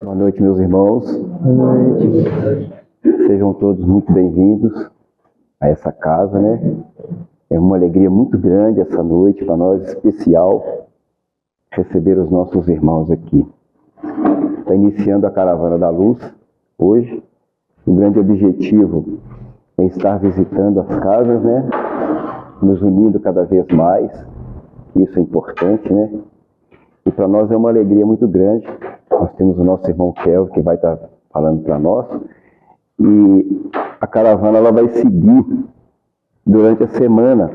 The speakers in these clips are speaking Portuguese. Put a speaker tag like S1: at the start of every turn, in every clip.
S1: Boa noite, meus irmãos.
S2: Boa noite.
S1: Sejam todos muito bem-vindos a essa casa, né? É uma alegria muito grande essa noite, para nós, especial, receber os nossos irmãos aqui. Está iniciando a Caravana da Luz hoje. O grande objetivo é estar visitando as casas, né? Nos unindo cada vez mais. Isso é importante, né? E para nós é uma alegria muito grande. Nós temos o nosso irmão Kelvin, que vai estar falando para nós. E a caravana ela vai seguir durante a semana.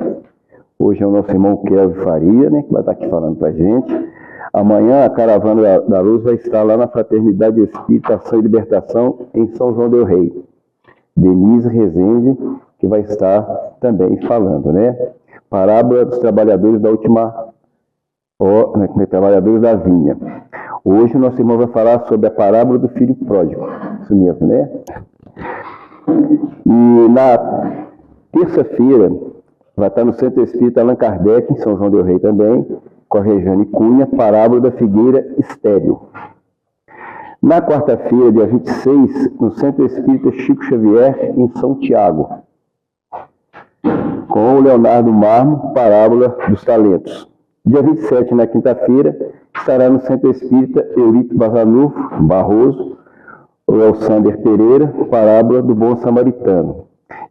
S1: Hoje é o nosso irmão Kelvin Faria, né, que vai estar aqui falando para a gente. Amanhã a Caravana da Luz vai estar lá na Fraternidade Espírita Ação e Libertação, em São João del Rei. Denise Rezende, que vai estar também falando, né? Parábola dos trabalhadores da última... trabalhadores da vinha. Hoje o nosso irmão vai falar sobre a parábola do filho pródigo. Isso mesmo, né? E na terça-feira vai estar no Centro Espírita Allan Kardec, em São João del Rei também, com a Regiane Cunha, parábola da figueira estéril. Na quarta-feira, dia 26, no Centro Espírita Chico Xavier, em São Tiago, com o Leonardo Marmo, parábola dos talentos. Dia 27, na quinta-feira, estará no Centro Espírita Eurito Bazanufo Barroso, o Elsander Pereira, parábola do Bom Samaritano.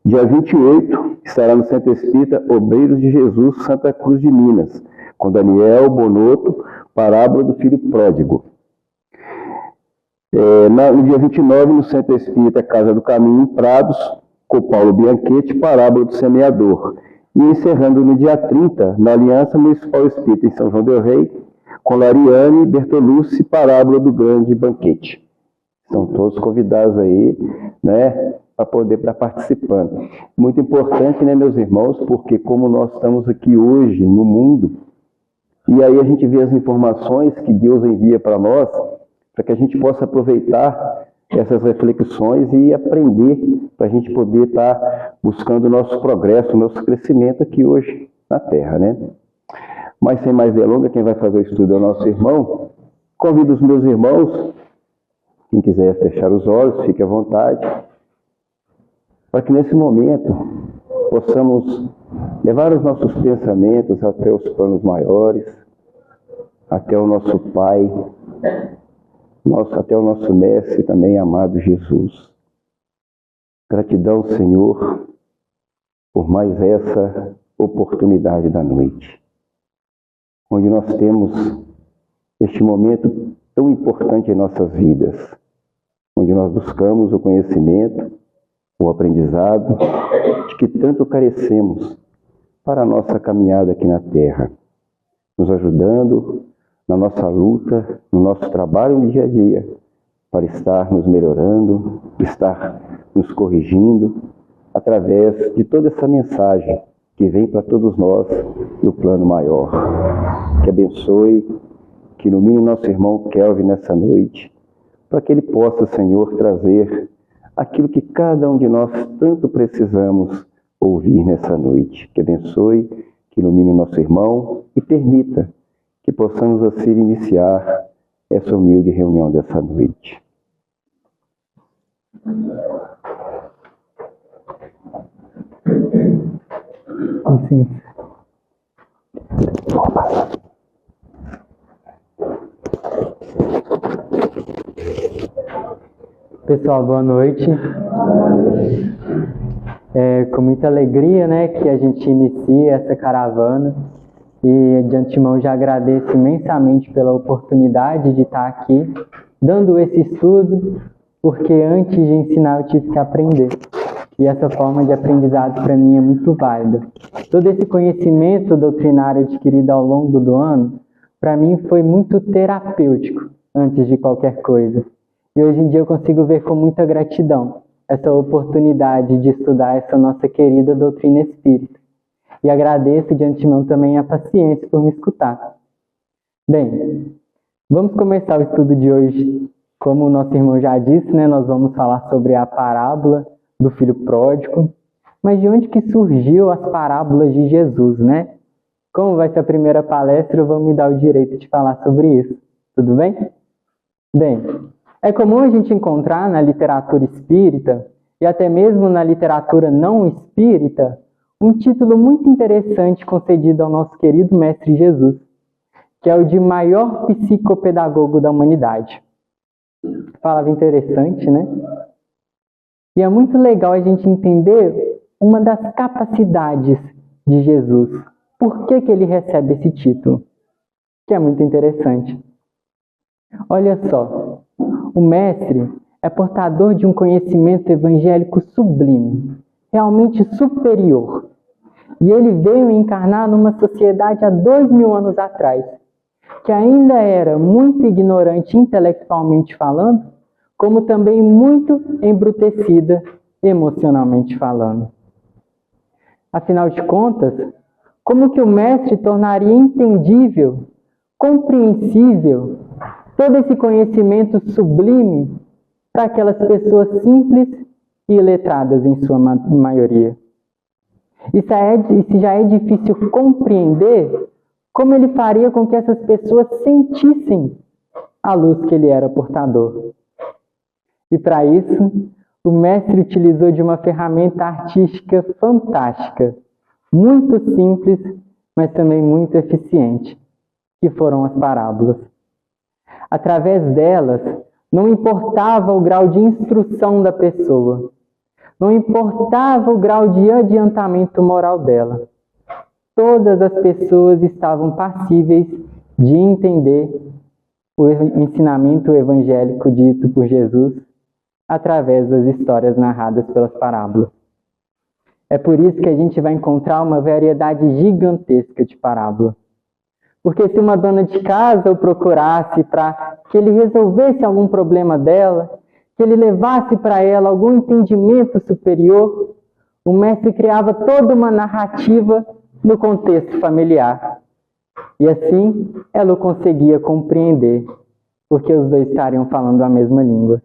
S1: Dia 28, estará no Centro Espírita Obreiros de Jesus, Santa Cruz de Minas, com Daniel Bonotto, parábola do filho pródigo. No dia 29, no Centro Espírita Casa do Caminho, em Prados, com Paulo Bianchetti, parábola do semeador. E encerrando no dia 30, na Aliança Municipal Espírita em São João del Rei, com Lariane Bertolucci, parábola do grande banquete. São todos convidados aí, né, para poder estar participando. Muito importante, né, meus irmãos, porque como nós estamos aqui hoje no mundo, e aí a gente vê as informações que Deus envia para nós, para que a gente possa aproveitar essas reflexões e aprender, para a gente poder estar buscando o nosso progresso, o nosso crescimento aqui hoje na Terra, né? Mas sem mais delongas, quem vai fazer o estudo é o nosso irmão. Convido os meus irmãos, quem quiser fechar os olhos, fique à vontade, para que nesse momento possamos levar os nossos pensamentos até os planos maiores, até o nosso Pai, até o nosso Mestre também, amado Jesus. Gratidão, Senhor, por mais essa oportunidade da noite, onde nós temos este momento tão importante em nossas vidas, onde nós buscamos o conhecimento, o aprendizado, de que tanto carecemos para a nossa caminhada aqui na Terra, nos ajudando na nossa luta, no nosso trabalho no dia a dia, para estar nos melhorando, estar nos corrigindo, através de toda essa mensagem que vem para todos nós do plano maior. Que abençoe, que ilumine o nosso irmão Kelvin nessa noite, para que ele possa, Senhor, trazer aquilo que cada um de nós tanto precisamos ouvir nessa noite. Que abençoe, que ilumine o nosso irmão e permita que possamos assim iniciar essa humilde reunião dessa noite.
S2: Assim. Pessoal, boa noite. É com muita alegria, né, que a gente inicia essa caravana. E de antemão já agradeço imensamente pela oportunidade de estar aqui, dando esse estudo, porque antes de ensinar eu tive que aprender. E essa forma de aprendizado para mim é muito válida. Todo esse conhecimento doutrinário adquirido ao longo do ano, para mim foi muito terapêutico, antes de qualquer coisa. E hoje em dia eu consigo ver com muita gratidão essa oportunidade de estudar essa nossa querida doutrina espírita. E agradeço de antemão também a paciência por me escutar. Bem, vamos começar o estudo de hoje. Como o nosso irmão já disse, né, nós vamos falar sobre a parábola do filho pródigo. Mas de onde que surgiu as parábolas de Jesus, né? Como vai ser a primeira palestra, eu vou me dar o direito de falar sobre isso. Tudo bem? Bem, É comum a gente encontrar na literatura espírita, e até mesmo na literatura não espírita, um título muito interessante concedido ao nosso querido Mestre Jesus, que é o de maior psicopedagogo da humanidade. Palavra interessante, né? E é muito legal a gente entender uma das capacidades de Jesus. Por que ele recebe esse título? Que é muito interessante. Olha só, o Mestre é portador de um conhecimento evangélico sublime, realmente superior. E ele veio encarnar numa sociedade há 2000 anos atrás, que ainda era muito ignorante intelectualmente falando, como também muito embrutecida emocionalmente falando. Afinal de contas, como que o Mestre tornaria entendível, compreensível, todo esse conhecimento sublime para aquelas pessoas simples e iletradas em sua maioria? E se já é difícil compreender, como ele faria com que essas pessoas sentissem a luz que ele era portador? E para isso, o Mestre utilizou de uma ferramenta artística fantástica, muito simples, mas também muito eficiente, que foram as parábolas. Através delas, não importava o grau de instrução da pessoa, não importava o grau de adiantamento moral dela. Todas as pessoas estavam passíveis de entender o ensinamento evangélico dito por Jesus através das histórias narradas pelas parábolas. É por isso que a gente vai encontrar uma variedade gigantesca de parábolas. Porque se uma dona de casa o procurasse para que ele resolvesse algum problema dela, que ele levasse para ela algum entendimento superior, o Mestre criava toda uma narrativa no contexto familiar. E assim ela o conseguia compreender, porque os dois estariam falando a mesma língua.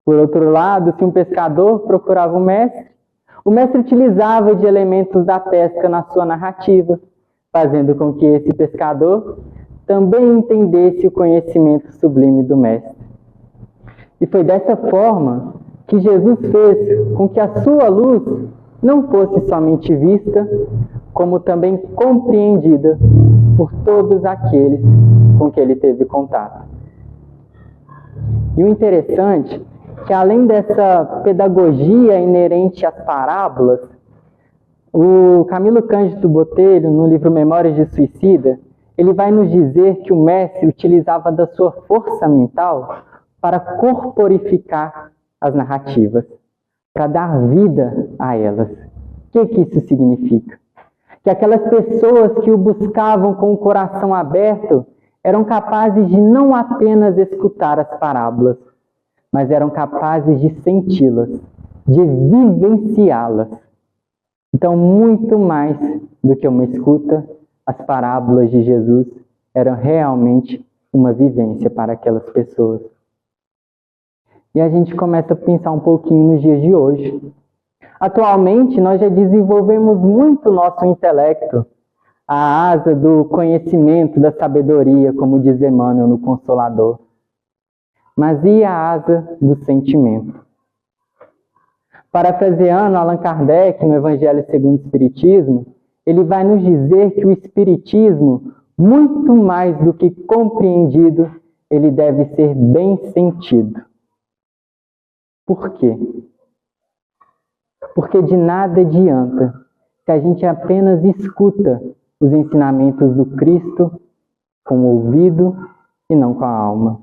S2: Por outro lado, se um pescador procurava o mestre utilizava de elementos da pesca na sua narrativa, fazendo com que esse pescador também entendesse o conhecimento sublime do Mestre. E foi dessa forma que Jesus fez com que a sua luz não fosse somente vista, como também compreendida por todos aqueles com que ele teve contato. E o interessante é que, além dessa pedagogia inerente às parábolas, o Camilo Cândido Botelho, no livro Memórias de Suicida, ele vai nos dizer que o Mestre utilizava da sua força mental para corporificar as narrativas, para dar vida a elas. O que isso significa? Que aquelas pessoas que o buscavam com o coração aberto eram capazes de não apenas escutar as parábolas, mas eram capazes de senti-las, de vivenciá-las. Então, muito mais do que uma escuta, as parábolas de Jesus eram realmente uma vivência para aquelas pessoas. E a gente começa a pensar um pouquinho nos dias de hoje. Atualmente, nós já desenvolvemos muito o nosso intelecto, a asa do conhecimento, da sabedoria, como diz Emmanuel no Consolador. Mas e a asa do sentimento? Parafraseando Allan Kardec no Evangelho segundo o Espiritismo, ele vai nos dizer que o Espiritismo, muito mais do que compreendido, ele deve ser bem sentido. Por quê? Porque de nada adianta se a gente apenas escuta os ensinamentos do Cristo com o ouvido e não com a alma.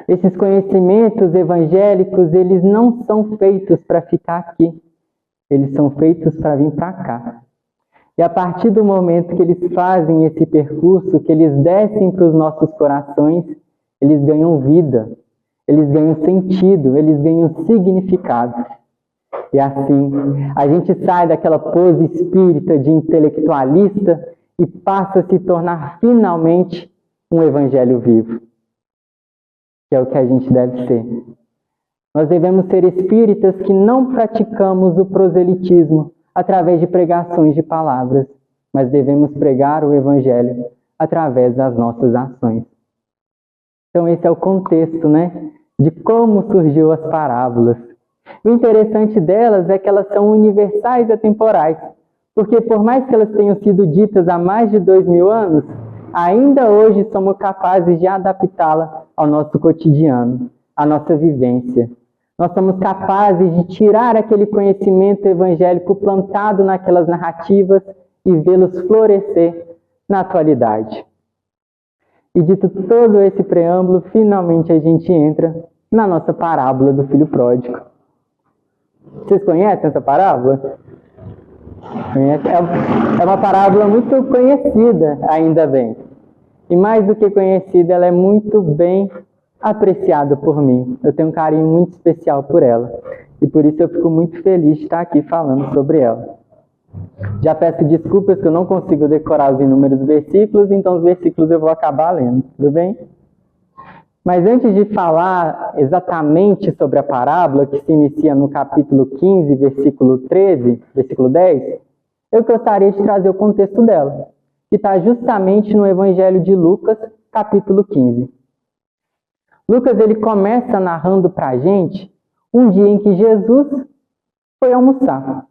S2: Esses conhecimentos evangélicos, eles não são feitos para ficar aqui. Eles são feitos para vir para cá. E a partir do momento que eles fazem esse percurso, que eles descem para os nossos corações, eles ganham vida, eles ganham sentido, eles ganham significado. E assim, a gente sai daquela pose espírita de intelectualista e passa a se tornar finalmente um evangelho vivo, que é o que a gente deve ser. Nós devemos ser espíritas que não praticamos o proselitismo através de pregações de palavras, mas devemos pregar o evangelho através das nossas ações. Então esse é o contexto, né, de como surgiu as parábolas. O interessante delas é que elas são universais e atemporais, porque por mais que elas tenham sido ditas há mais de 2000 anos, ainda hoje somos capazes de adaptá-la ao nosso cotidiano, à nossa vivência. Nós somos capazes de tirar aquele conhecimento evangélico plantado naquelas narrativas e vê-los florescer na atualidade. E dito todo esse preâmbulo, finalmente a gente entra na nossa parábola do filho pródigo. Vocês conhecem essa parábola? É uma parábola muito conhecida, ainda bem. E mais do que conhecida, ela é muito bem apreciada por mim. Eu tenho um carinho muito especial por ela. E por isso eu fico muito feliz de estar aqui falando sobre ela. Já peço desculpas que eu não consigo decorar os inúmeros versículos, então os versículos eu vou acabar lendo, tudo bem? Mas antes de falar exatamente sobre a parábola, que se inicia no capítulo 15, versículo 13, versículo 10, eu gostaria de trazer o contexto dela, que está justamente no Evangelho de Lucas, capítulo 15. Lucas ele começa narrando para a gente um dia em que Jesus foi almoçar.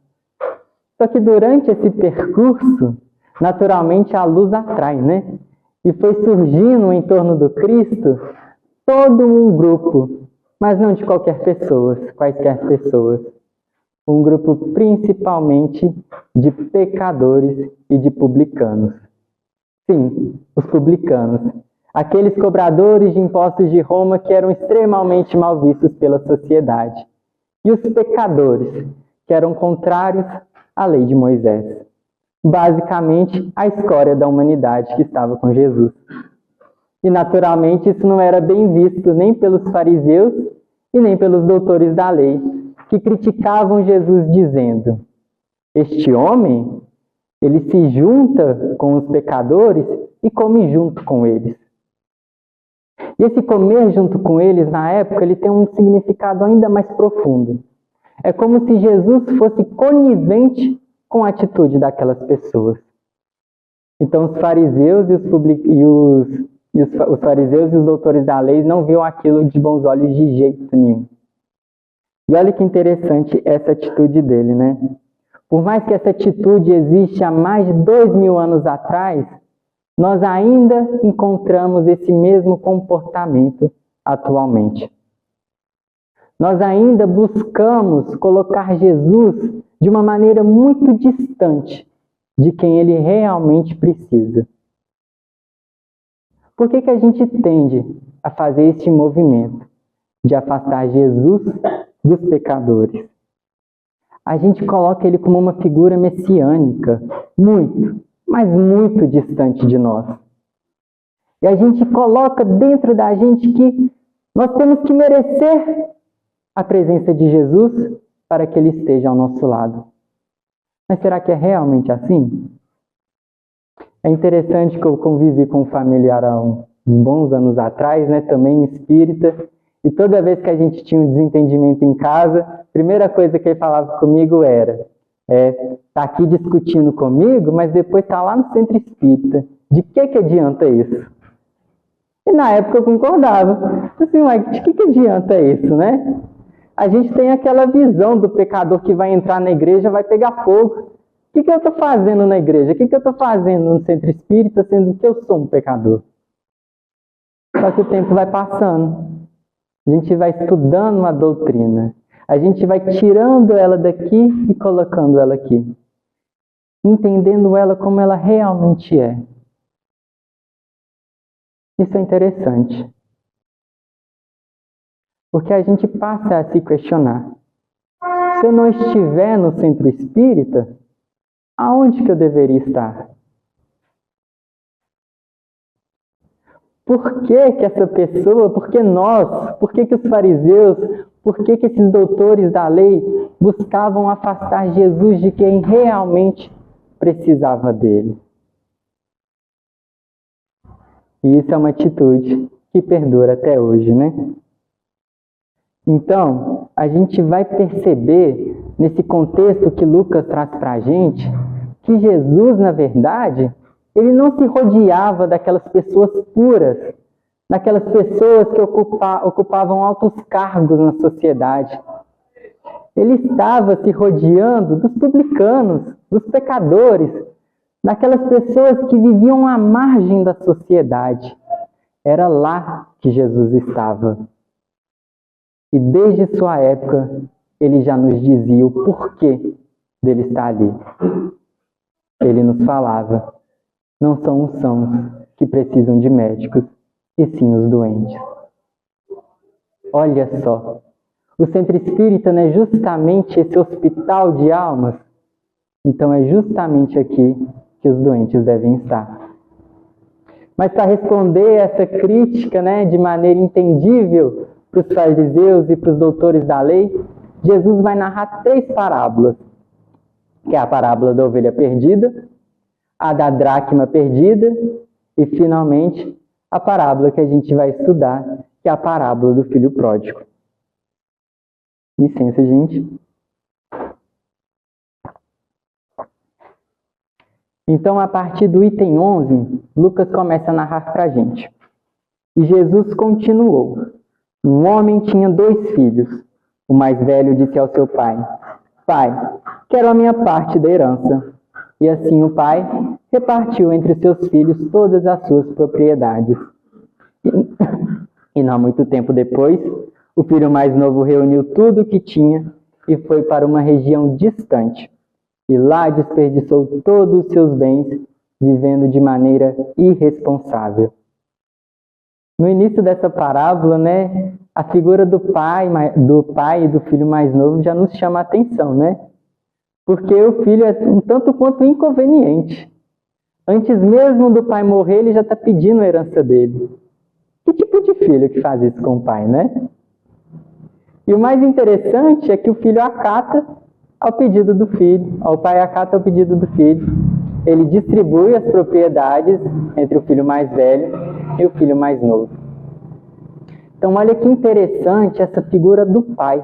S2: Só que durante esse percurso, naturalmente a luz atrai, né? E foi surgindo em torno do Cristo todo um grupo, mas não de quaisquer pessoas. Um grupo principalmente de pecadores e de publicanos. Sim, os publicanos. Aqueles cobradores de impostos de Roma que eram extremamente mal vistos pela sociedade. E os pecadores, que eram contrários à lei de Moisés. Basicamente, a escória da humanidade que estava com Jesus. E naturalmente isso não era bem visto nem pelos fariseus e nem pelos doutores da lei, que criticavam Jesus dizendo: este homem, ele se junta com os pecadores e come junto com eles. E esse comer junto com eles, na época, ele tem um significado ainda mais profundo. É como se Jesus fosse conivente com a atitude daquelas pessoas. Então os fariseus os fariseus e os doutores da lei não viam aquilo de bons olhos de jeito nenhum. E olha que interessante essa atitude dele, né? Por mais que essa atitude existe há mais de 2000 anos atrás, nós ainda encontramos esse mesmo comportamento atualmente. Nós ainda buscamos colocar Jesus de uma maneira muito distante de quem ele realmente precisa. Por que a gente tende a fazer este movimento de afastar Jesus dos pecadores? A gente coloca ele como uma figura messiânica, muito, mas muito distante de nós. E a gente coloca dentro da gente que nós temos que merecer a presença de Jesus para que ele esteja ao nosso lado. Mas será que é realmente assim? É interessante que eu convivi com um familiar há uns bons anos atrás, né, também espírita, e toda vez que a gente tinha um desentendimento em casa, a primeira coisa que ele falava comigo era: tá aqui discutindo comigo, mas depois tá lá no centro espírita. De que adianta isso? E na época eu concordava. Assim, mas de que adianta isso, né? A gente tem aquela visão do pecador que vai entrar na igreja, vai pegar fogo. O que eu estou fazendo na igreja? O que eu estou fazendo no centro espírita, sendo que eu sou um pecador? Só que o tempo vai passando. A gente vai estudando a doutrina. A gente vai tirando ela daqui e colocando ela aqui. Entendendo ela como ela realmente é. Isso é interessante. Porque a gente passa a se questionar. Se eu não estiver no centro espírita, aonde que eu deveria estar? Por que essa pessoa, por que nós, por que os fariseus, por que esses doutores da lei buscavam afastar Jesus de quem realmente precisava dele? E isso é uma atitude que perdura até hoje, né? Então, a gente vai perceber, nesse contexto que Lucas traz para a gente, que Jesus, na verdade, ele não se rodeava daquelas pessoas puras, naquelas pessoas que ocupavam altos cargos na sociedade. Ele estava se rodeando dos publicanos, dos pecadores, daquelas pessoas que viviam à margem da sociedade. Era lá que Jesus estava. E desde sua época, ele já nos dizia o porquê dele estar ali. Ele nos falava: não são os sãos que precisam de médicos, e sim os doentes. Olha só, o centro espírita não é justamente esse hospital de almas? Então é justamente aqui que os doentes devem estar. Mas para responder essa crítica, de maneira entendível para os fariseus e para os doutores da lei, Jesus vai narrar 3 parábolas, que é a parábola da ovelha perdida, a da dracma perdida e, finalmente, a parábola que a gente vai estudar, que é a parábola do filho pródigo. Licença, gente. Então, a partir do item 11, Lucas começa a narrar para a gente. E Jesus continuou. Um homem tinha 2 filhos. O mais velho disse ao seu pai: Pai, quero a minha parte da herança. E assim o pai repartiu entre seus filhos todas as suas propriedades. E não muito tempo depois, o filho mais novo reuniu tudo o que tinha e foi para uma região distante. E lá desperdiçou todos os seus bens, vivendo de maneira irresponsável. No início dessa parábola, a figura do pai e do filho mais novo já nos chama a atenção, Porque o filho é um tanto quanto inconveniente. Antes mesmo do pai morrer, ele já está pedindo a herança dele. Que tipo de filho que faz isso com o pai, E o mais interessante é que o filho acata ao pedido do filho. O pai acata ao pedido do filho. Ele distribui as propriedades entre o filho mais velho e o filho mais novo. Então, olha que interessante essa figura do pai.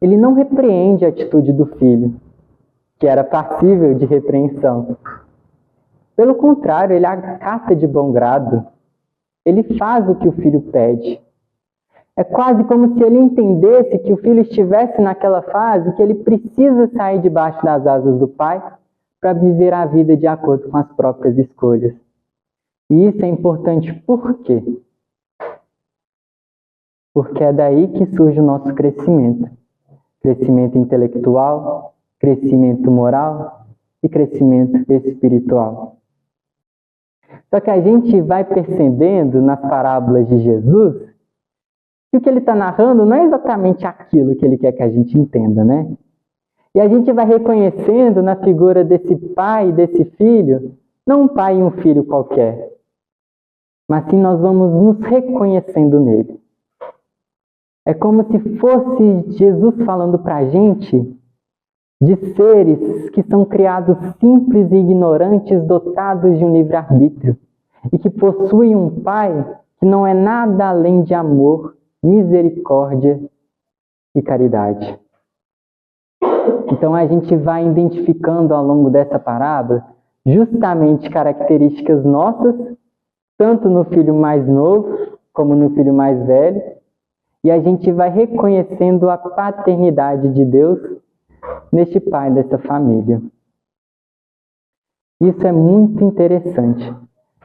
S2: Ele não repreende a atitude do filho, que era passível de repreensão. Pelo contrário, ele acata de bom grado. Ele faz o que o filho pede. É quase como se ele entendesse que o filho estivesse naquela fase que ele precisa sair debaixo das asas do pai para viver a vida de acordo com as próprias escolhas. E isso é importante por quê? Porque é daí que surge o nosso crescimento. Crescimento intelectual, crescimento moral e crescimento espiritual. Só que a gente vai percebendo nas parábolas de Jesus que o que ele está narrando não é exatamente aquilo que ele quer que a gente entenda, E a gente vai reconhecendo na figura desse pai e desse filho, não um pai e um filho qualquer, mas sim nós vamos nos reconhecendo nele. É como se fosse Jesus falando para a gente de seres que são criados simples e ignorantes, dotados de um livre-arbítrio, e que possuem um pai que não é nada além de amor, misericórdia e caridade. Então a gente vai identificando ao longo dessa parábola justamente características nossas, tanto no filho mais novo como no filho mais velho, e a gente vai reconhecendo a paternidade de Deus neste pai dessa família. Isso é muito interessante,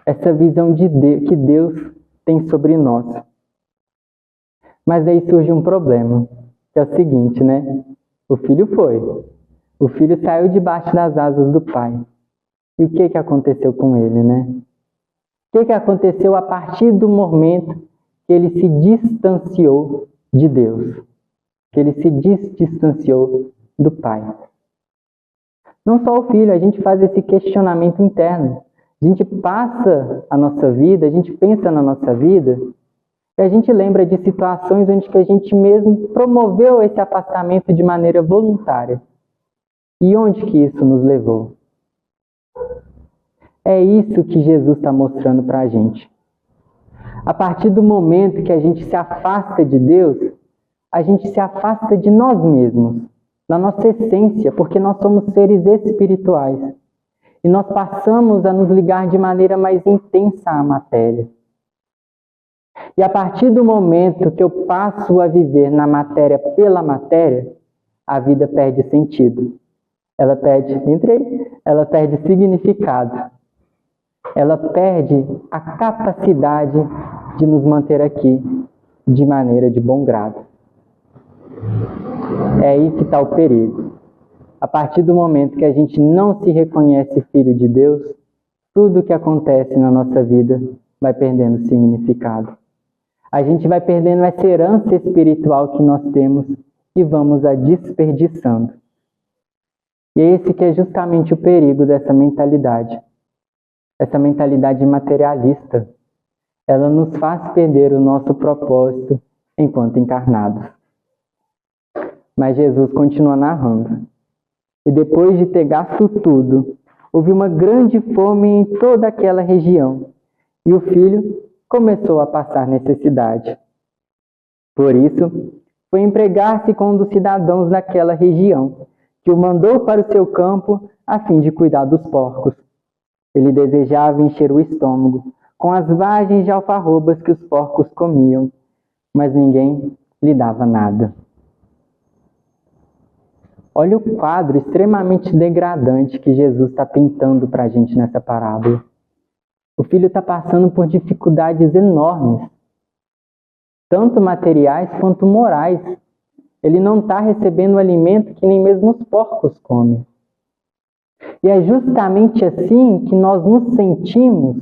S2: essa visão de Deus, que Deus tem sobre nós. Mas daí surge um problema, que é o seguinte, O filho foi. O filho saiu debaixo das asas do pai. E o que aconteceu com ele, O que aconteceu a partir do momento que ele se distanciou de Deus? Que ele se distanciou do pai. Não só o filho, a gente faz esse questionamento interno. A gente passa a nossa vida, a gente pensa na nossa vida, e a gente lembra de situações onde que a gente mesmo promoveu esse afastamento de maneira voluntária. E onde que isso nos levou? É isso que Jesus está mostrando para a gente. A partir do momento que a gente se afasta de Deus, a gente se afasta de nós mesmos, da nossa essência, porque nós somos seres espirituais. E nós passamos a nos ligar de maneira mais intensa à matéria. E a partir do momento que eu passo a viver na matéria pela matéria, a vida perde sentido. Ela perde significado. Ela perde a capacidade de nos manter aqui de maneira de bom grado. É aí que está o perigo. A partir do momento que a gente não se reconhece filho de Deus, tudo que acontece na nossa vida vai perdendo significado. A gente vai perdendo essa herança espiritual que nós temos e vamos a desperdiçando. E é esse que é justamente o perigo dessa mentalidade. Essa mentalidade materialista. Ela nos faz perder o nosso propósito enquanto encarnados. Mas Jesus continua narrando. E depois de ter gasto tudo, houve uma grande fome em toda aquela região, e o filho começou a passar necessidade. Por isso, foi empregar-se com um dos cidadãos daquela região, que o mandou para o seu campo a fim de cuidar dos porcos. Ele desejava encher o estômago com as vagens de alfarrobas que os porcos comiam, mas ninguém lhe dava nada. Olha o quadro extremamente degradante que Jesus está pintando para a gente nessa parábola. O filho está passando por dificuldades enormes, tanto materiais quanto morais. Ele não está recebendo o alimento que nem mesmo os porcos comem. E é justamente assim que nós nos sentimos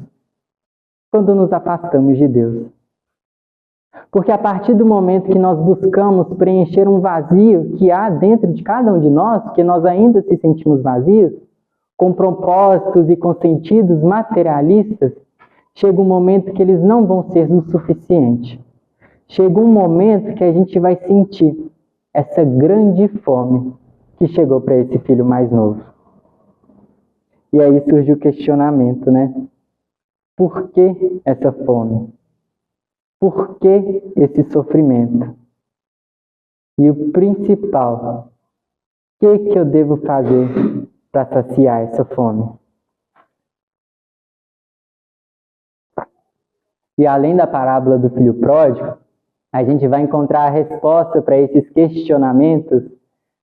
S2: quando nos afastamos de Deus. Porque a partir do momento que nós buscamos preencher um vazio que há dentro de cada um de nós, que nós ainda se sentimos vazios, com propósitos e com sentidos materialistas, chega um momento que eles não vão ser o suficiente. Chega um momento que a gente vai sentir essa grande fome que chegou para esse filho mais novo. E aí surge o questionamento, né? Por que essa fome? Por que esse sofrimento? E o principal, o que eu devo fazer para saciar essa fome? E além da parábola do filho pródigo, a gente vai encontrar a resposta para esses questionamentos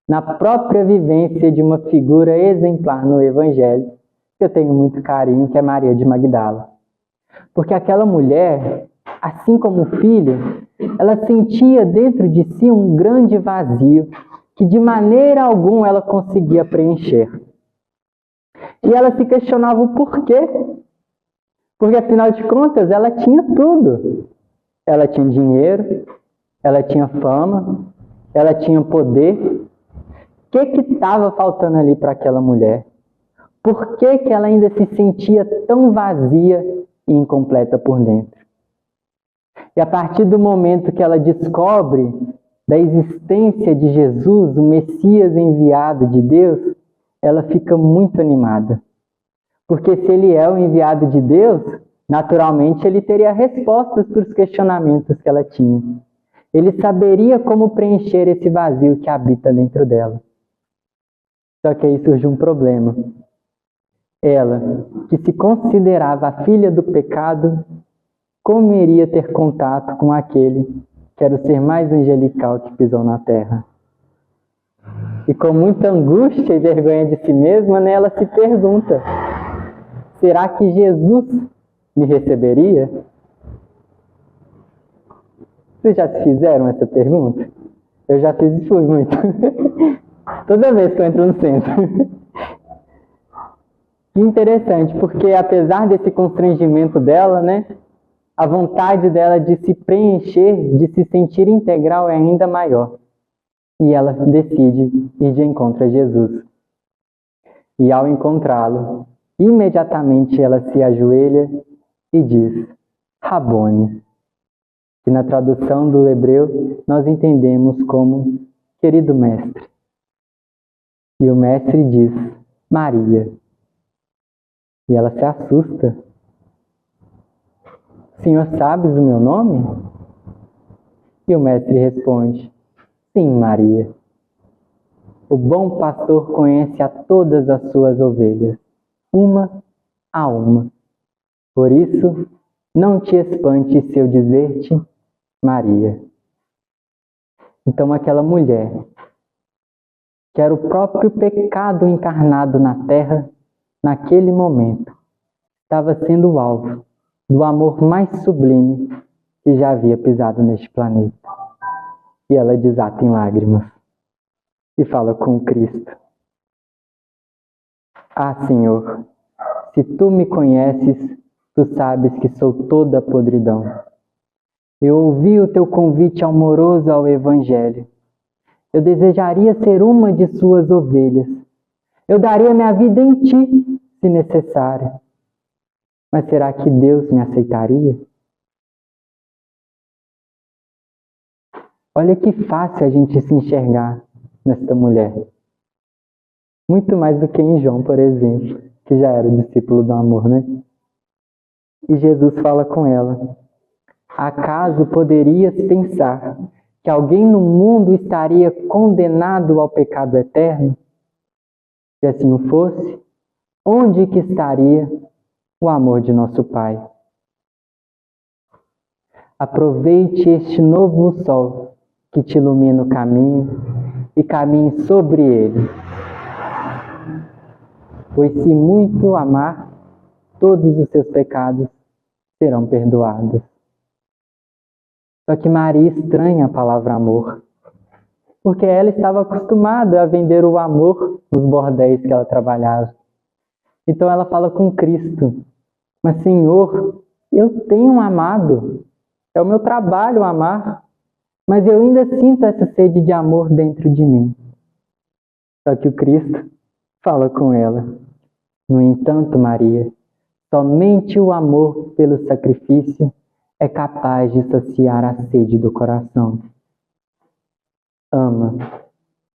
S2: na própria vivência de uma figura exemplar no Evangelho, que eu tenho muito carinho, que é Maria de Magdala. Porque aquela mulher, assim como o filho, ela sentia dentro de si um grande vazio que de maneira alguma ela conseguia preencher. E ela se questionava o porquê. Porque afinal de contas ela tinha tudo. Ela tinha dinheiro, ela tinha fama, ela tinha poder. O que estava faltando ali para aquela mulher? Por que ela ainda se sentia tão vazia e incompleta por dentro? E a partir do momento que ela descobre da existência de Jesus, o Messias enviado de Deus, ela fica muito animada. Porque se ele é o enviado de Deus, naturalmente ele teria respostas para os questionamentos que ela tinha. Ele saberia como preencher esse vazio que habita dentro dela. Só que aí surge um problema. Ela, que se considerava a filha do pecado, como iria ter contato com aquele que era o ser mais angelical que pisou na terra? E com muita angústia e vergonha de si mesma, né, ela se pergunta: será que Jesus me receberia? Vocês já se fizeram essa pergunta? Eu já fiz isso muito. Toda vez que eu entro no centro. Que interessante, porque apesar desse constrangimento dela, né, a vontade dela de se preencher, de se sentir integral é ainda maior. E ela decide ir de encontro a Jesus. E ao encontrá-lo, imediatamente ela se ajoelha e diz: Rabone, que na tradução do hebreu nós entendemos como querido mestre. E o mestre diz: Maria. E ela se assusta. Senhor, sabes o meu nome? E o mestre responde: sim, Maria. O bom pastor conhece a todas as suas ovelhas, uma a uma. Por isso, não te espante se eu dizer-te, Maria. Então aquela mulher, que era o próprio pecado encarnado na terra, naquele momento, estava sendo o alvo do amor mais sublime que já havia pisado neste planeta. E ela desata em lágrimas e fala com o Cristo: Ah, Senhor, se tu me conheces, tu sabes que sou toda podridão. Eu ouvi o teu convite amoroso ao Evangelho. Eu desejaria ser uma de suas ovelhas. Eu daria minha vida em ti, se necessário. Mas será que Deus me aceitaria? Olha que fácil a gente se enxergar nesta mulher. Muito mais do que em João, por exemplo, que já era o discípulo do amor, né? E Jesus fala com ela: acaso poderias pensar que alguém no mundo estaria condenado ao pecado eterno? Se assim o fosse, onde que estaria o amor de nosso Pai? Aproveite este novo sol que te ilumina o caminho e caminhe sobre ele. Pois se muito amar, todos os seus pecados serão perdoados. Só que Maria estranha a palavra amor, porque ela estava acostumada a vender o amor nos bordéis que ela trabalhava. Então ela fala com Cristo: mas Senhor, eu tenho um amado, é o meu trabalho amar, mas eu ainda sinto essa sede de amor dentro de mim. Só que o Cristo fala com ela: no entanto, Maria, somente o amor pelo sacrifício é capaz de saciar a sede do coração. Ama,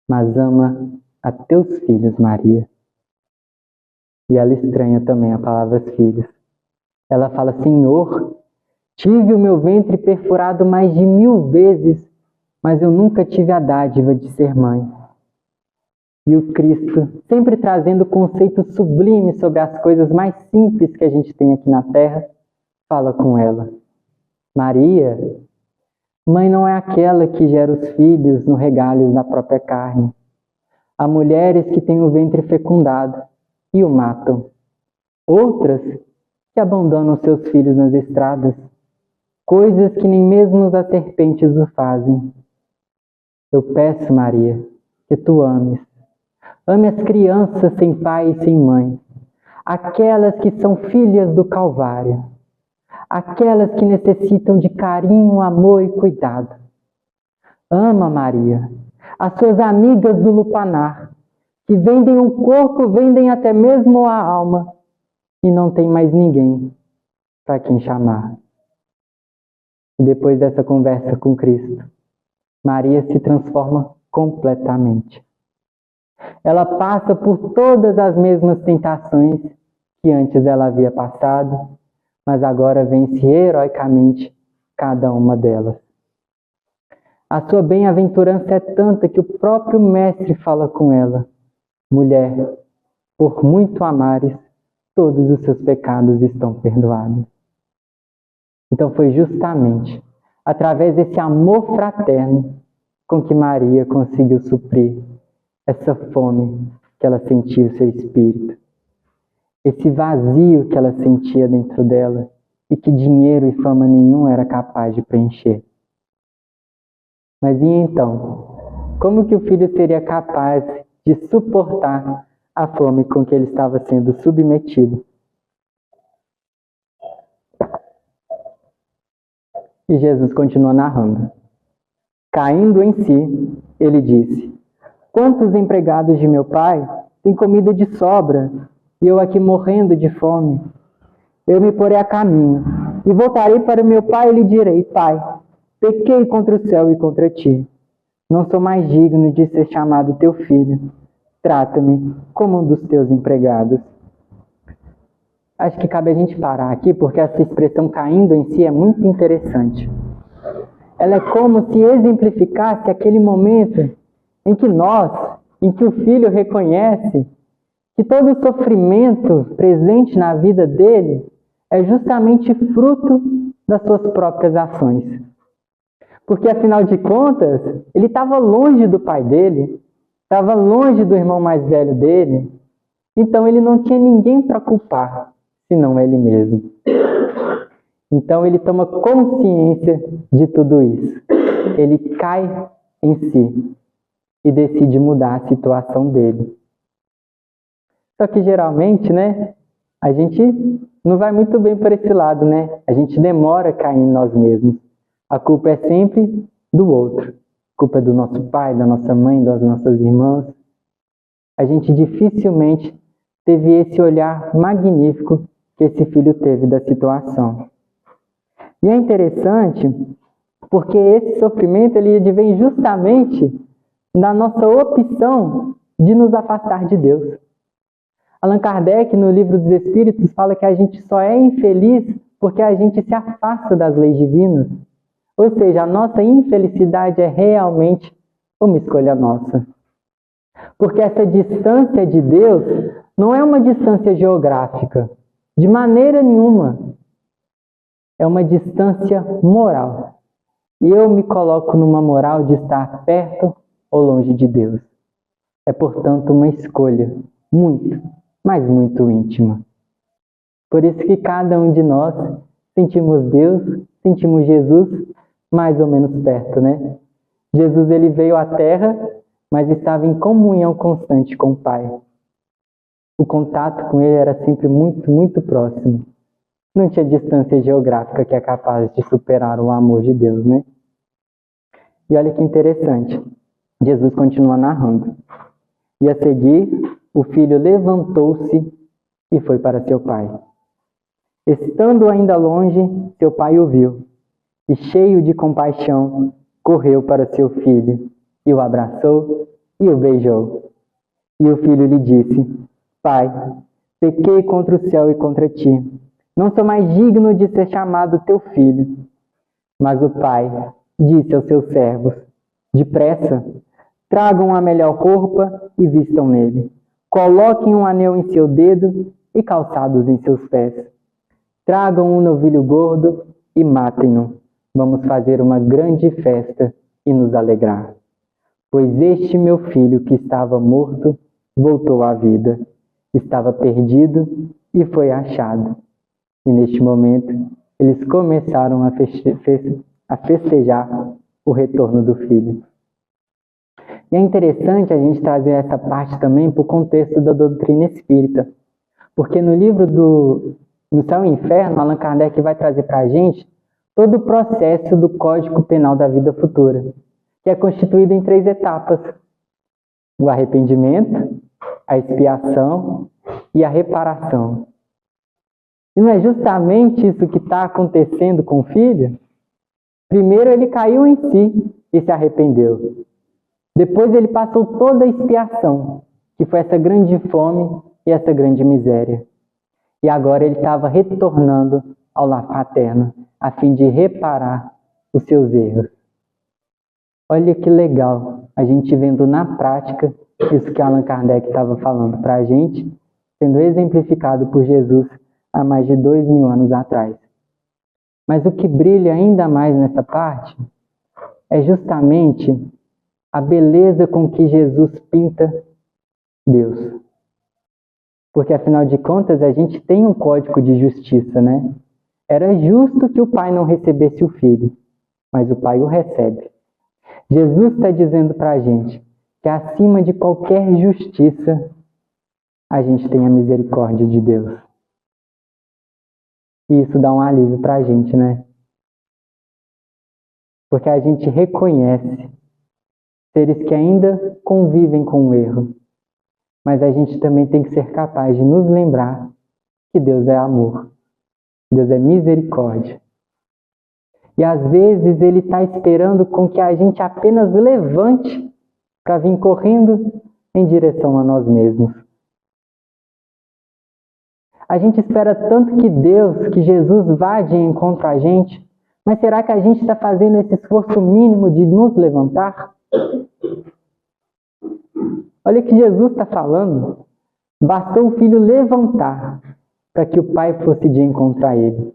S2: mas ama a teus filhos, Maria. E ela estranha também a palavra filhos. Ela fala: Senhor, tive o meu ventre perfurado mais de 1000 vezes, mas eu nunca tive a dádiva de ser mãe. E o Cristo, sempre trazendo conceitos sublimes sobre as coisas mais simples que a gente tem aqui na Terra, fala com ela: Maria, mãe não é aquela que gera os filhos no regalho da própria carne. Há mulheres que têm o ventre fecundado e o matam. Outras que abandonam seus filhos nas estradas, coisas que nem mesmo as serpentes o fazem. Eu peço, Maria, que tu ames. Ame as crianças sem pai e sem mãe, aquelas que são filhas do Calvário, aquelas que necessitam de carinho, amor e cuidado. Ama, Maria, as suas amigas do lupanar, que vendem o corpo, vendem até mesmo a alma, e não tem mais ninguém para quem chamar. E depois dessa conversa com Cristo, Maria se transforma completamente. Ela passa por todas as mesmas tentações que antes ela havia passado, mas agora vence heroicamente cada uma delas. A sua bem-aventurança é tanta que o próprio Mestre fala com ela: mulher, por muito amares, todos os seus pecados estão perdoados. Então foi justamente através desse amor fraterno com que Maria conseguiu suprir essa fome que ela sentia no seu espírito, esse vazio que ela sentia dentro dela e que dinheiro e fama nenhum era capaz de preencher. Mas e então, como que o filho seria capaz de suportar a fome com que ele estava sendo submetido? E Jesus continua narrando. Caindo em si, ele disse: quantos empregados de meu pai têm comida de sobra, e eu aqui morrendo de fome? Eu me porei a caminho, e voltarei para o meu pai e lhe direi: Pai, pequei contra o céu e contra ti. Não sou mais digno de ser chamado teu filho. Trata-me como um dos teus empregados. Acho que cabe a gente parar aqui, porque essa expressão caindo em si é muito interessante. Ela é como se exemplificasse aquele momento em que o filho reconhece que todo o sofrimento presente na vida dele é justamente fruto das suas próprias ações. Porque, afinal de contas, ele estava longe do pai dele, estava longe do irmão mais velho dele, então ele não tinha ninguém para culpar, senão ele mesmo. Então ele toma consciência de tudo isso. Ele cai em si e decide mudar a situação dele. Só que geralmente, né, a gente não vai muito bem por esse lado, né? A gente demora a cair em nós mesmos. A culpa é sempre do outro. A culpa é do nosso pai, da nossa mãe, das nossas irmãs. A gente dificilmente teve esse olhar magnífico que esse filho teve da situação. E é interessante porque esse sofrimento ele advém justamente da nossa opção de nos afastar de Deus. Allan Kardec, no Livro dos Espíritos, fala que a gente só é infeliz porque a gente se afasta das leis divinas. Ou seja, a nossa infelicidade é realmente uma escolha nossa. Porque essa distância de Deus não é uma distância geográfica, de maneira nenhuma. É uma distância moral. E eu me coloco numa moral de estar perto ou longe de Deus. É, portanto, uma escolha muito, mas muito íntima. Por isso que cada um de nós sentimos Deus, sentimos Jesus mais ou menos perto, né? Jesus ele veio à Terra, mas estava em comunhão constante com o Pai. O contato com ele era sempre muito, muito próximo. Não tinha distância geográfica que é capaz de superar o amor de Deus, né? E olha que interessante. Jesus continua narrando. E a seguir, o filho levantou-se e foi para seu pai. Estando ainda longe, seu pai o viu. E cheio de compaixão, correu para seu filho, e o abraçou e o beijou. E o filho lhe disse: Pai, pequei contra o céu e contra ti. Não sou mais digno de ser chamado teu filho. Mas o pai disse aos seus servos: Depressa, tragam a melhor roupa e vistam nele. Coloquem um anel em seu dedo e calçados em seus pés. Tragam um novilho gordo e matem-no. Vamos fazer uma grande festa e nos alegrar. Pois este meu filho que estava morto voltou à vida. Estava perdido e foi achado. E neste momento, eles começaram a festejar o retorno do filho. E é interessante a gente trazer essa parte também para o contexto da doutrina espírita. Porque no livro No Céu e Inferno, Allan Kardec vai trazer para a gente todo o processo do Código Penal da Vida Futura, que é constituído em 3 etapas: o arrependimento, a expiação e a reparação. E não é justamente isso que está acontecendo com o filho? Primeiro ele caiu em si e se arrependeu. Depois ele passou toda a expiação, que foi essa grande fome e essa grande miséria. E agora ele estava retornando ao lar paterno, a fim de reparar os seus erros. Olha que legal, a gente vendo na prática isso que Allan Kardec estava falando para a gente, sendo exemplificado por Jesus há mais de 2000 anos atrás. Mas o que brilha ainda mais nessa parte é justamente a beleza com que Jesus pinta Deus. Porque, afinal de contas, a gente tem um código de justiça, né? Era justo que o pai não recebesse o filho, mas o pai o recebe. Jesus está dizendo para a gente que acima de qualquer justiça, a gente tem a misericórdia de Deus. E isso dá um alívio para a gente, né? Porque a gente reconhece seres que ainda convivem com o erro. Mas a gente também tem que ser capaz de nos lembrar que Deus é amor. Deus é misericórdia. E às vezes Ele está esperando com que a gente apenas levante para vir correndo em direção a nós mesmos. A gente espera tanto que Deus, que Jesus vá de encontro a gente, mas será que a gente está fazendo esse esforço mínimo de nos levantar? Olha o que Jesus está falando. Bastou o filho levantar. para que o pai fosse de encontro a ele.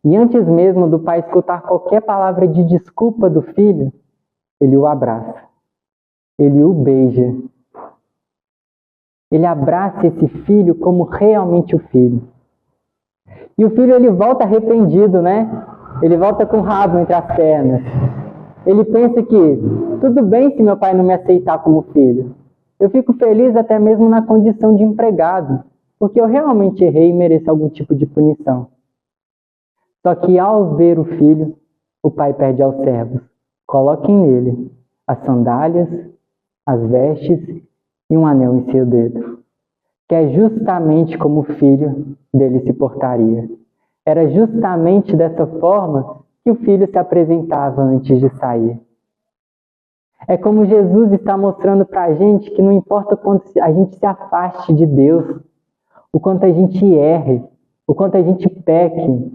S2: E antes mesmo do pai escutar qualquer palavra de desculpa do filho, ele o abraça, ele o beija. Ele abraça esse filho como realmente o filho. E o filho, ele volta arrependido, né? Ele volta com o rabo entre as pernas. Ele pensa que, tudo bem se meu pai não me aceitar como filho. Eu fico feliz até mesmo na condição de empregado, porque eu realmente errei e mereço algum tipo de punição. Só que ao ver o filho, o pai pede aos servos: coloquem nele as sandálias, as vestes e um anel em seu dedo. Que é justamente como o filho dele se portaria. Era justamente dessa forma que o filho se apresentava antes de sair. É como Jesus está mostrando para a gente que não importa o quanto a gente se afaste de Deus, o quanto a gente erre, o quanto a gente peque,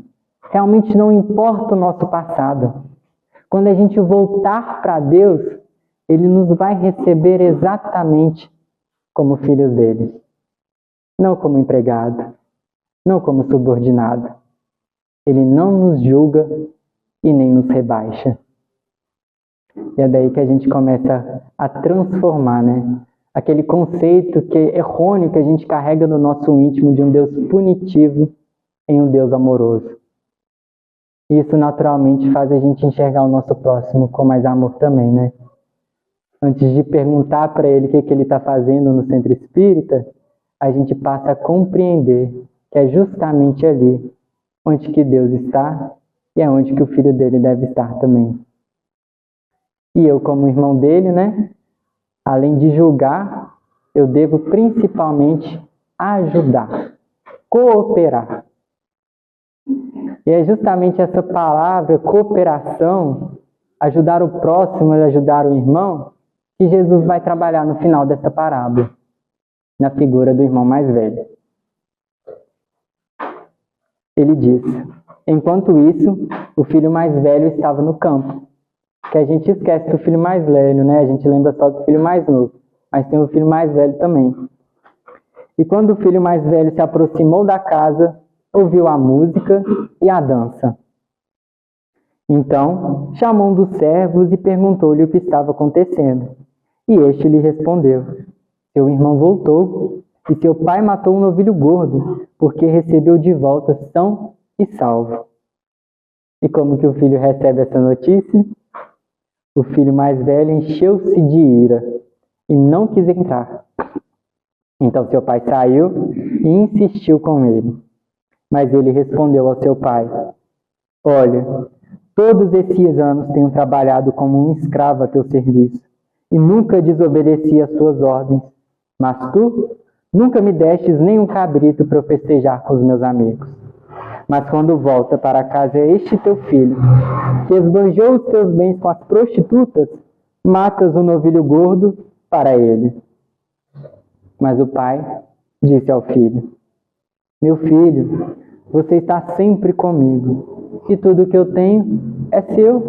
S2: realmente não importa o nosso passado. Quando a gente voltar para Deus, Ele nos vai receber exatamente como filhos dele. Não como empregado, não como subordinado. Ele não nos julga e nem nos rebaixa. E é daí que a gente começa a transformar, né? Aquele conceito que é errôneo que a gente carrega no nosso íntimo de um Deus punitivo em um Deus amoroso. E isso naturalmente faz a gente enxergar o nosso próximo com mais amor também, né? Antes de perguntar para ele o que ele está fazendo no centro espírita, a gente passa a compreender que é justamente ali onde que Deus está e é onde que o filho dele deve estar também. E eu, como irmão dele, né, além de julgar, eu devo principalmente ajudar, cooperar. E é justamente essa palavra, cooperação, ajudar o próximo, ajudar o irmão, que Jesus vai trabalhar no final dessa parábola, na figura do irmão mais velho. Ele diz: enquanto isso, o filho mais velho estava no campo. Que a gente esquece do filho mais velho, né? A gente lembra só do filho mais novo, mas tem o filho mais velho também. E quando o filho mais velho se aproximou da casa, ouviu a música e a dança. Então, chamou um dos servos e perguntou-lhe o que estava acontecendo. E este lhe respondeu: seu irmão voltou e seu pai matou um novilho gordo, porque recebeu de volta são e salvo. E como que o filho recebe essa notícia? O filho mais velho encheu-se de ira e não quis entrar. Então seu pai saiu e insistiu com ele. Mas ele respondeu ao seu pai: olha, todos esses anos tenho trabalhado como um escravo a teu serviço e nunca desobedeci às tuas ordens. Mas tu nunca me destes nem um cabrito para eu festejar com os meus amigos. Mas quando volta para casa este teu filho, que esbanjou os teus bens com as prostitutas, matas o novilho gordo para ele. Mas o pai disse ao filho: meu filho, você está sempre comigo, e tudo que eu tenho é seu.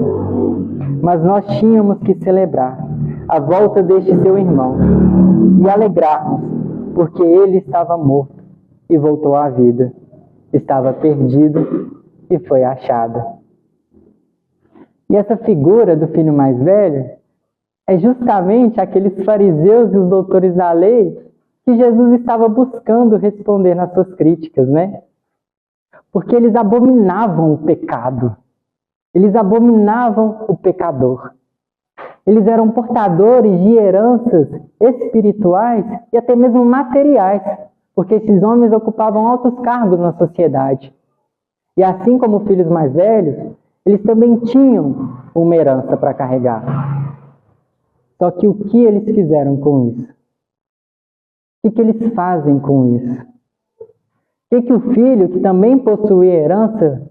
S2: Mas nós tínhamos que celebrar a volta deste seu irmão e alegrar-nos, porque ele estava morto e voltou à vida. Estava perdido e foi achado. E essa figura do filho mais velho é justamente aqueles fariseus e os doutores da lei que Jesus estava buscando responder nas suas críticas, né? Porque eles abominavam o pecado. Eles abominavam o pecador. Eles eram portadores de heranças espirituais e até mesmo materiais, porque esses homens ocupavam altos cargos na sociedade. E assim como filhos mais velhos, eles também tinham uma herança para carregar. Só que o que eles fizeram com isso? O que eles fazem com isso? O que o filho, que também possuía herança,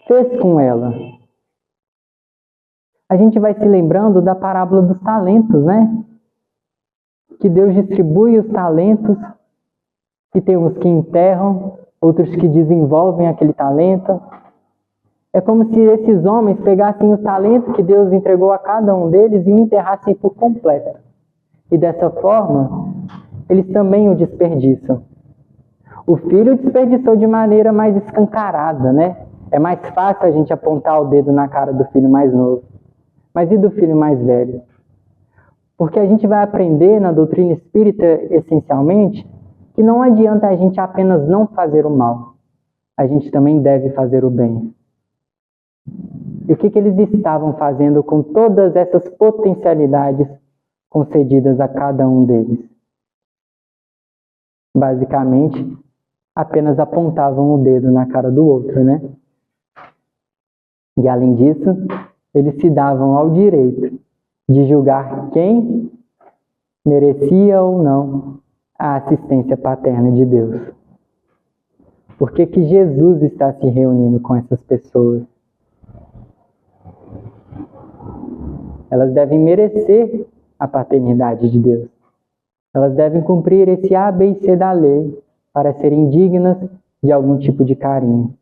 S2: fez com ela? A gente vai se lembrando da parábola dos talentos, né? Que Deus distribui os talentos, que tem uns que enterram, outros que desenvolvem aquele talento. É como se esses homens pegassem o talento que Deus entregou a cada um deles e o enterrassem por completo. E dessa forma, eles também o desperdiçam. O filho desperdiçou de maneira mais escancarada, né? É mais fácil a gente apontar o dedo na cara do filho mais novo. Mas e do filho mais velho? Porque a gente vai aprender na doutrina espírita, essencialmente, que não adianta a gente apenas não fazer o mal. A gente também deve fazer o bem. E o que eles estavam fazendo com todas essas potencialidades concedidas a cada um deles? Basicamente, apenas apontavam o dedo na cara do outro, né? E além disso, eles se davam ao direito de julgar quem merecia ou não a assistência paterna de Deus. Por que que Jesus está se reunindo com essas pessoas? Elas devem merecer a paternidade de Deus. Elas devem cumprir esse A, B e C da lei para serem dignas de algum tipo de carinho.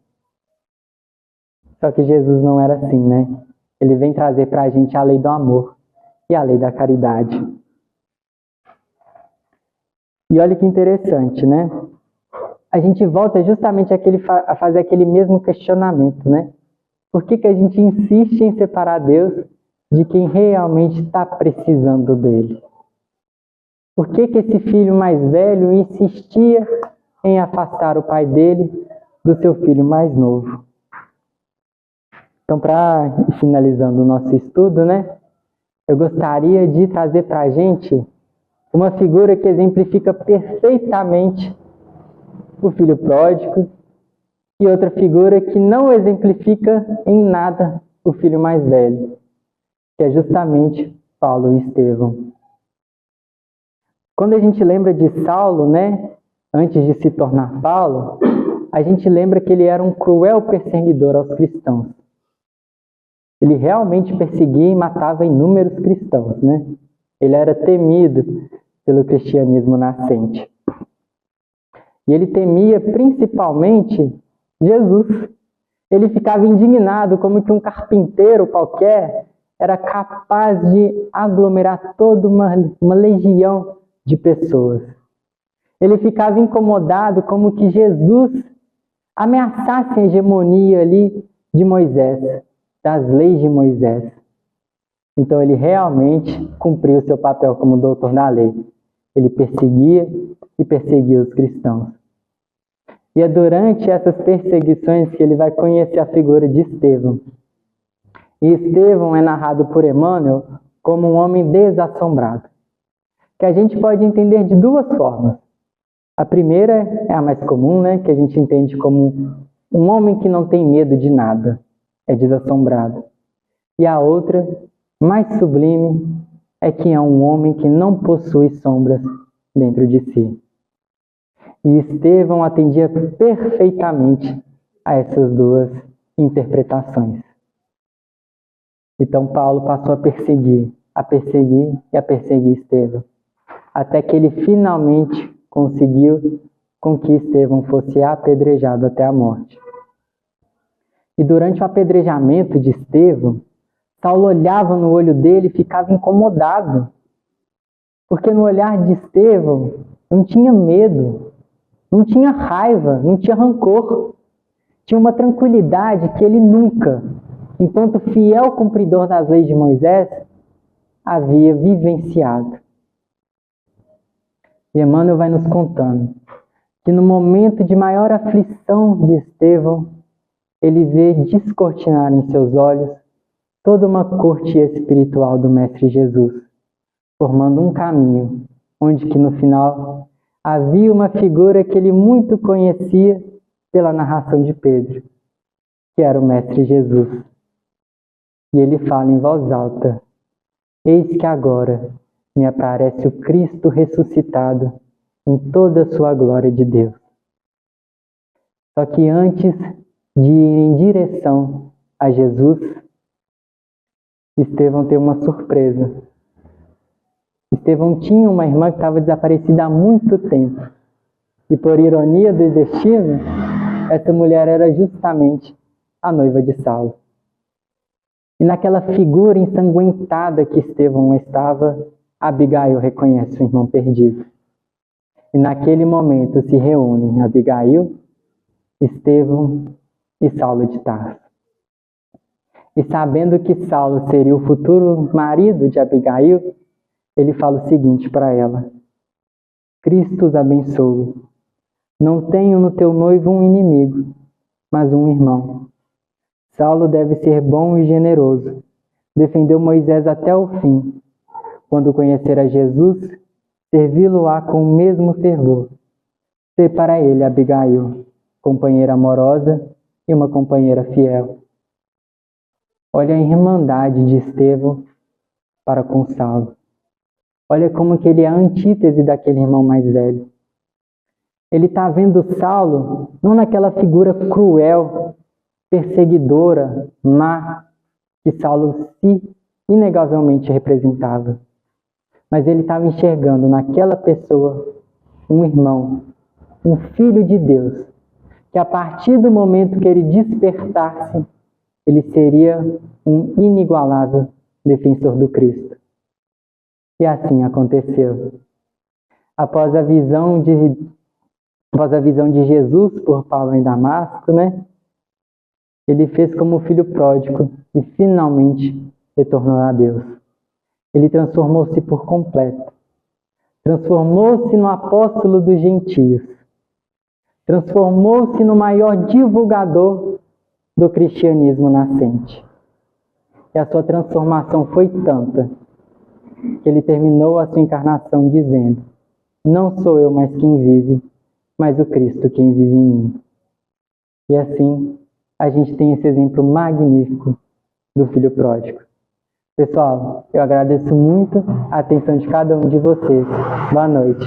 S2: Só que Jesus não era assim, né? Ele vem trazer para a gente a lei do amor e a lei da caridade. E olha que interessante, né? A gente volta justamente a fazer aquele mesmo questionamento, né? Por que que a gente insiste em separar Deus de quem realmente está precisando dele? Por que que esse filho mais velho insistia em afastar o pai dele do seu filho mais novo? Então, para ir finalizando o nosso estudo, né? Eu gostaria de trazer para a gente uma figura que exemplifica perfeitamente o filho pródigo e outra figura que não exemplifica em nada o filho mais velho, que é justamente Paulo e Estevão. Quando a gente lembra de Saulo, né, antes de se tornar Paulo, a gente lembra que ele era um cruel perseguidor aos cristãos. Ele realmente perseguia e matava inúmeros cristãos, né? Ele era temido pelo cristianismo nascente. E ele temia principalmente Jesus. Ele ficava indignado como que um carpinteiro qualquer era capaz de aglomerar toda uma legião de pessoas. Ele ficava incomodado como que Jesus ameaçasse a hegemonia ali de Moisés, das leis de Moisés. Então ele realmente cumpriu o seu papel como doutor da lei. Ele perseguia e perseguia os cristãos. E é durante essas perseguições que ele vai conhecer a figura de Estevão. E Estevão é narrado por Emmanuel como um homem desassombrado, que a gente pode entender de duas formas. A primeira é a mais comum, né, que a gente entende como um homem que não tem medo de nada, é desassombrado. E a outra, mais sublime, é que é um homem que não possui sombras dentro de si. E Estevão atendia perfeitamente a essas duas interpretações. Então Paulo passou a perseguir e a perseguir Estevão, até que ele finalmente conseguiu com que Estevão fosse apedrejado até a morte. E durante o apedrejamento de Estevão, Saulo olhava no olho dele e ficava incomodado, porque no olhar de Estevão não tinha medo, não tinha raiva, não tinha rancor. Tinha uma tranquilidade que ele nunca, enquanto fiel cumpridor das leis de Moisés, havia vivenciado. E Emmanuel vai nos contando que no momento de maior aflição de Estevão, ele vê descortinar em seus olhos toda uma corte espiritual do Mestre Jesus, formando um caminho, onde que no final havia uma figura que ele muito conhecia pela narração de Pedro, que era o Mestre Jesus. E ele fala em voz alta: eis que agora me aparece o Cristo ressuscitado em toda a sua glória de Deus. Só que antes de ir em direção a Jesus, Estevão teve uma surpresa. Estevão tinha uma irmã que estava desaparecida há muito tempo. E por ironia do destino, essa mulher era justamente a noiva de Saulo. E naquela figura ensanguentada que Estevão estava, Abigail reconhece o irmão perdido. E naquele momento se reúnem Abigail, Estevão e Saulo de Tarso. E sabendo que Saulo seria o futuro marido de Abigail, ele fala o seguinte para ela: Cristo os abençoe. Não tenho no teu noivo um inimigo, mas um irmão. Saulo deve ser bom e generoso. Defendeu Moisés até o fim. Quando conhecer a Jesus, servi-lo-á com o mesmo fervor. Ser para ele Abigail, companheira amorosa e uma companheira fiel. Olha a irmandade de Estevão para com Saulo. Olha como que ele é a antítese daquele irmão mais velho. Ele está vendo Saulo não naquela figura cruel, perseguidora, má, que Saulo se inegavelmente representava. Mas ele estava enxergando naquela pessoa um irmão, um filho de Deus, que a partir do momento que ele despertasse, ele seria um inigualável defensor do Cristo. E assim aconteceu. Após a visão de Jesus por Paulo em Damasco, ele fez como o filho pródigo e finalmente retornou a Deus. Ele transformou-se por completo. Transformou-se no apóstolo dos gentios. Transformou-se no maior divulgador do cristianismo nascente. E a sua transformação foi tanta que ele terminou a sua encarnação dizendo: não sou eu mais quem vive, mas o Cristo quem vive em mim. E assim, a gente tem esse exemplo magnífico do filho pródigo. Pessoal, eu agradeço muito a atenção de cada um de vocês. Boa noite.